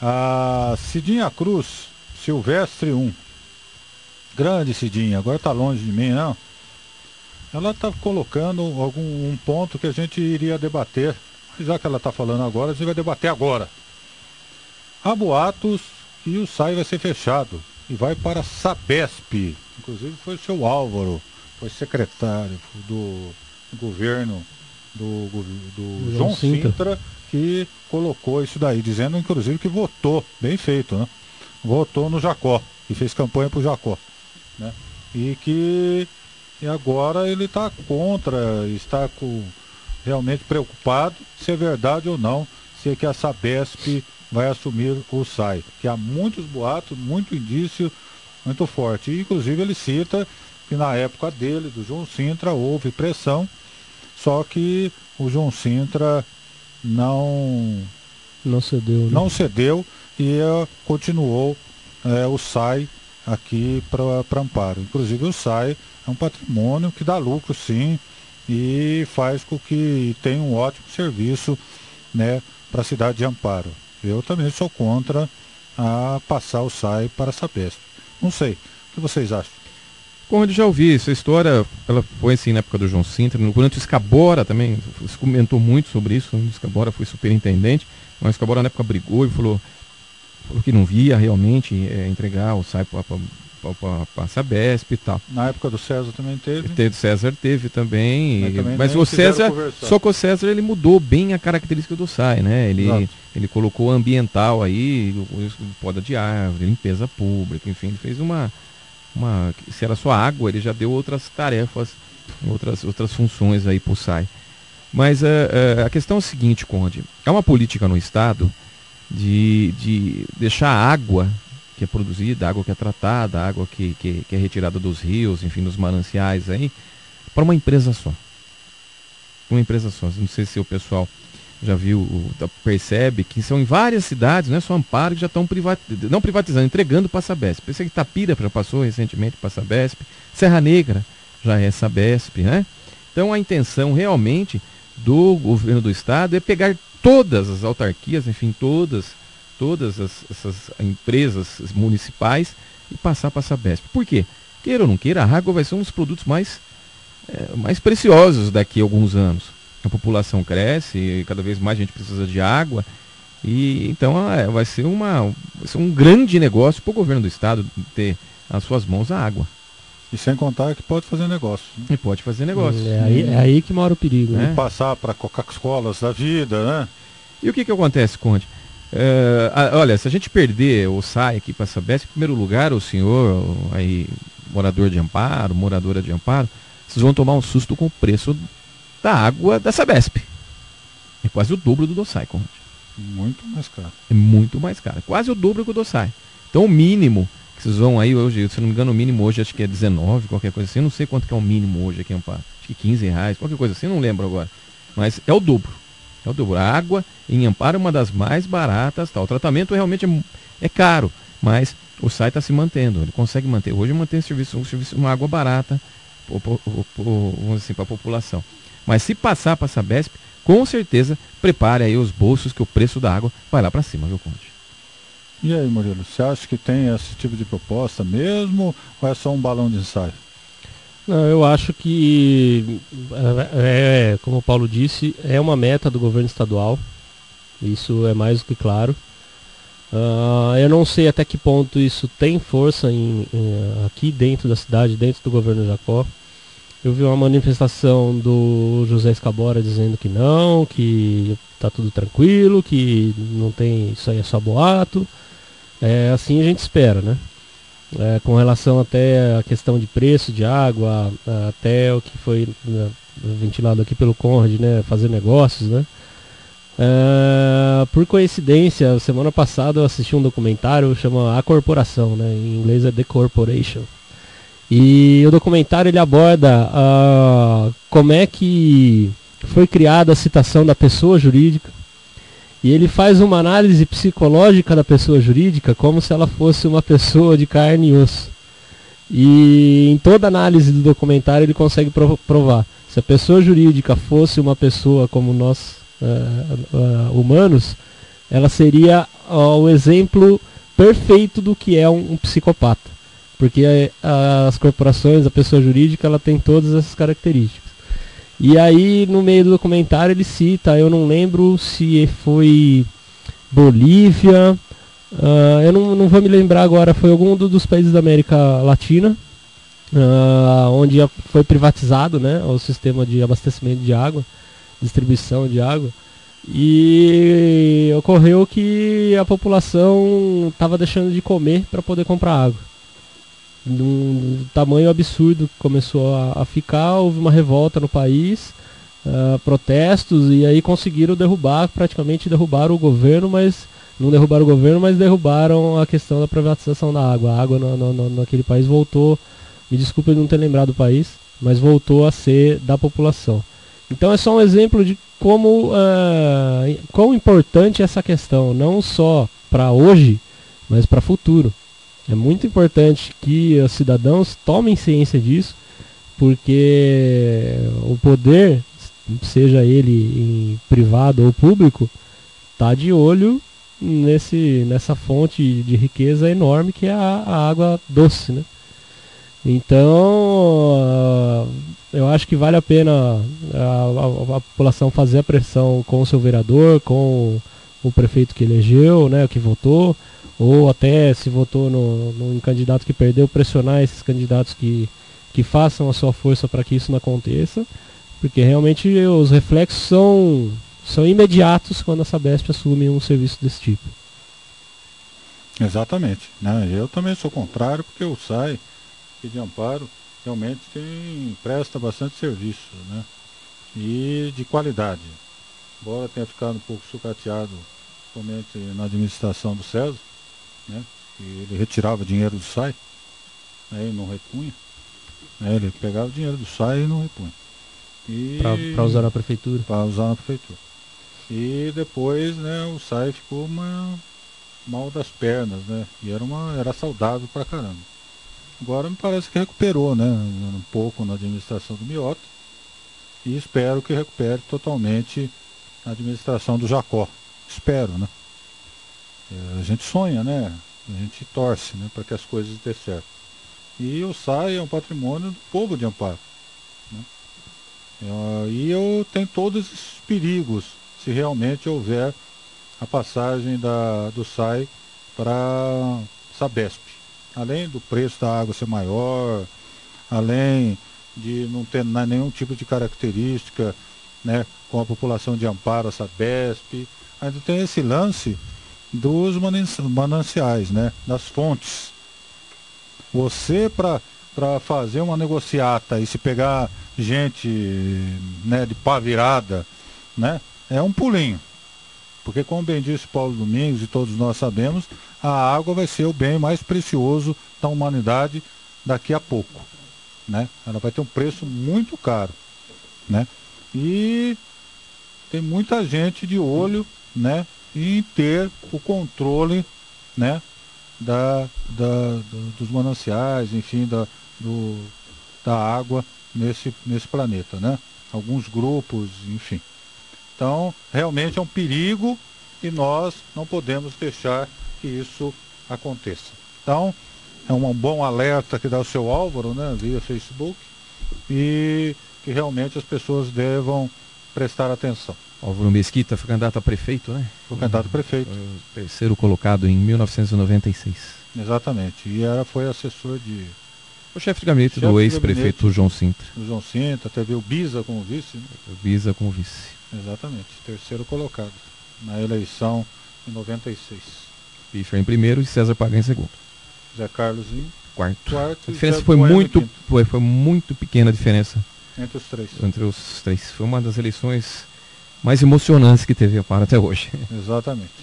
A Cidinha Cruz, Silvestre 1. Grande Cidinha, agora tá longe de mim, não? Ela tá colocando um ponto que a gente iria debater. Já que ela tá falando agora, a gente vai debater agora. Há boatos que o SAI vai ser fechado e vai para a Sabesp. Inclusive foi o seu Álvaro, foi secretário do governo do João Sintra, que colocou isso daí, dizendo inclusive que votou, bem feito, né? Votou no Jacó, e fez campanha pro Jacó, né? E agora ele está contra, está realmente preocupado se é verdade ou não, se é que a Sabesp vai assumir o SAI, que há muitos boatos, muito indício, muito forte. E, inclusive ele cita que na época dele, do João Sintra, houve pressão, só que o João Sintra não cedeu, né? Não cedeu e continuou o SAI aqui para Amparo. Inclusive o SAI é um patrimônio que dá lucro, sim, e faz com que tenha um ótimo serviço, né, para a cidade de Amparo. Eu também sou contra a passar o SAI para a Sabesp. Não sei, o que vocês acham? Conde, já ouvi essa história, ela foi assim na época do João Sintra, durante o Escabora também, se comentou muito sobre isso, o Escabora foi superintendente, mas o Escabora na época brigou e falou que não via realmente entregar o SAI para a Sabesp e tal. Na época do César também teve? César teve também, mas o César, só que o César ele mudou bem a característica do SAI, né? Ele colocou ambiental aí, poda de árvore, limpeza pública, enfim, ele fez se era só água, ele já deu outras tarefas, outras funções aí para o SAI. Mas a questão é a seguinte, Conde, é uma política no Estado de deixar a água que é produzida, a água que é tratada, a água que é retirada dos rios, enfim, dos mananciais aí, para uma empresa só. Uma empresa só. Não sei se o pessoal já viu, percebe que são em várias cidades, não é só Amparo, que já estão não privatizando, entregando para a Sabesp. Pensei que Itapira já passou recentemente para a Sabesp, Serra Negra já é Sabesp, né? Então a intenção realmente do governo do estado é pegar todas as autarquias, enfim, todas essas empresas municipais e passar para a Sabesp. Por quê? Queira ou não queira, a água vai ser um dos produtos mais preciosos daqui a alguns anos. A população cresce, cada vez mais a gente precisa de água, e então vai ser um grande negócio para o governo do estado ter nas suas mãos a água. E sem contar que pode fazer negócio. Né? E pode fazer negócio. É aí que mora o perigo. Né? E passar para Coca-Colas da vida, né? E o que acontece, Conde? Olha, se a gente perder o SAI aqui para a Sabesp, em primeiro lugar, o senhor aí, moradora de Amparo, vocês vão tomar um susto com o preço da água da Sabesp. É quase o dobro do SAI, Conde. Muito mais caro. É muito mais caro. Quase o dobro do SAI. Então o mínimo que vocês vão aí hoje, se não me engano, o mínimo hoje acho que é 19, qualquer coisa assim. Eu não sei quanto que é o mínimo hoje aqui em Amparo. Acho que R$15, qualquer coisa assim, não lembro agora. Mas é o dobro. É o dobro. A água em Amparo é uma das mais baratas. Tal. O tratamento realmente é caro, mas o SAI está se mantendo. Ele consegue manter. Hoje mantém uma água barata vamos dizer, para a população. Mas se passar para a Sabesp, com certeza, prepare aí os bolsos que o preço da água vai lá para cima, viu, Conde? E aí, Murilo, você acha que tem esse tipo de proposta mesmo ou é só um balão de ensaio? Não, eu acho que, como o Paulo disse, é uma meta do governo estadual. Isso é mais do que claro. Eu não sei até que ponto isso tem força aqui dentro da cidade, dentro do governo Jacó. Eu vi uma manifestação do José Escabora dizendo que não, que tá tudo tranquilo, que não tem, isso aí é só boato. Assim a gente espera, né? Com relação até a questão de preço de água, até o que foi ventilado aqui pelo Conrad, né? Fazer negócios, né? Por coincidência, semana passada eu assisti um documentário chama A Corporação, né? Em inglês é The Corporation. E o documentário ele aborda como é que foi criada a citação da pessoa jurídica, e ele faz uma análise psicológica da pessoa jurídica como se ela fosse uma pessoa de carne e osso. E em toda análise do documentário ele consegue provar, se a pessoa jurídica fosse uma pessoa como nós humanos, ela seria o exemplo perfeito do que é um psicopata. Porque as corporações, a pessoa jurídica, ela tem todas essas características. E aí, no meio do documentário, ele cita, eu não lembro se foi Bolívia, eu não vou me lembrar agora, foi algum dos países da América Latina, onde foi privatizado, né, o sistema de abastecimento de água, distribuição de água. E ocorreu que a população estava deixando de comer para poder comprar água. Num tamanho absurdo que começou a ficar, houve uma revolta no país, protestos, e aí conseguiram praticamente derrubaram o governo, mas não derrubaram o governo, mas derrubaram a questão da privatização da água. A água naquele país voltou, me desculpe eu não ter lembrado o país, mas voltou a ser da população. Então é só um exemplo de quão importante é essa questão, não só para hoje, mas para o futuro. É muito importante que os cidadãos tomem ciência disso, porque o poder, seja ele em privado ou público, está de olho nessa fonte de riqueza enorme que é a água doce, né? Então, eu acho que vale a pena a população fazer a pressão com o seu vereador, com o prefeito que elegeu, né, que votou, ou até se votou num candidato que perdeu, pressionar esses candidatos que façam a sua força para que isso não aconteça, porque realmente os reflexos são imediatos quando a Sabesp assume um serviço desse tipo. Exatamente, né? Eu também sou contrário, porque o SAI de Amparo realmente presta bastante serviço, né? E de qualidade. Embora tenha ficado um pouco sucateado, principalmente na administração do César, né? Que ele retirava dinheiro do SAI, né? E não repunha, né? Ele pegava o dinheiro do SAI e não repunha. Para usar na prefeitura. Para usar na prefeitura. E depois, né, o SAI ficou mal das pernas, né? E era saudável pra caramba. Agora me parece que recuperou, né, um pouco na administração do Miota, e espero que recupere totalmente a administração do Jacó. Espero, né? A gente sonha, né? A gente torce, né, para que as coisas dê certo. E o SAI é um patrimônio do povo de Amparo, né? E eu tenho todos esses perigos se realmente houver a passagem do SAI para Sabesp. Além do preço da água ser maior, além de não ter nenhum tipo de característica, né, com a população de Amparo, a Sabesp, ainda tem esse lance dos mananciais, né, das fontes. Você, para fazer uma negociata e se pegar gente, né, de pá virada, né, é um pulinho. Porque, como bem disse Paulo Domingos e todos nós sabemos, a água vai ser o bem mais precioso da humanidade daqui a pouco, né? Ela vai ter um preço muito caro, né? E tem muita gente de olho, né, em ter o controle, né, dos mananciais, enfim, da água nesse planeta, né? Alguns grupos, enfim. Então, realmente é um perigo e nós não podemos deixar que isso aconteça. Então, é um bom alerta que dá o seu Álvaro, né, via Facebook, e que realmente as pessoas devam prestar atenção. Álvaro Mesquita foi candidato a prefeito, né? Foi candidato a prefeito. Foi o terceiro colocado em 1996. Exatamente. E foi assessor de... O chefe de gabinete do ex-prefeito João Sintra. O João Sintra, teve o Biza como vice, né? O Biza como vice. Exatamente, terceiro colocado na eleição em 96. Piffer em primeiro e César Pagan em segundo. Zé Carlos em quarto. A e diferença Zé foi Bueno em muito, quinto. foi muito pequena a diferença Entre os três. entre os três. Foi uma das eleições mais emocionantes que teve a Amparo até hoje. Exatamente.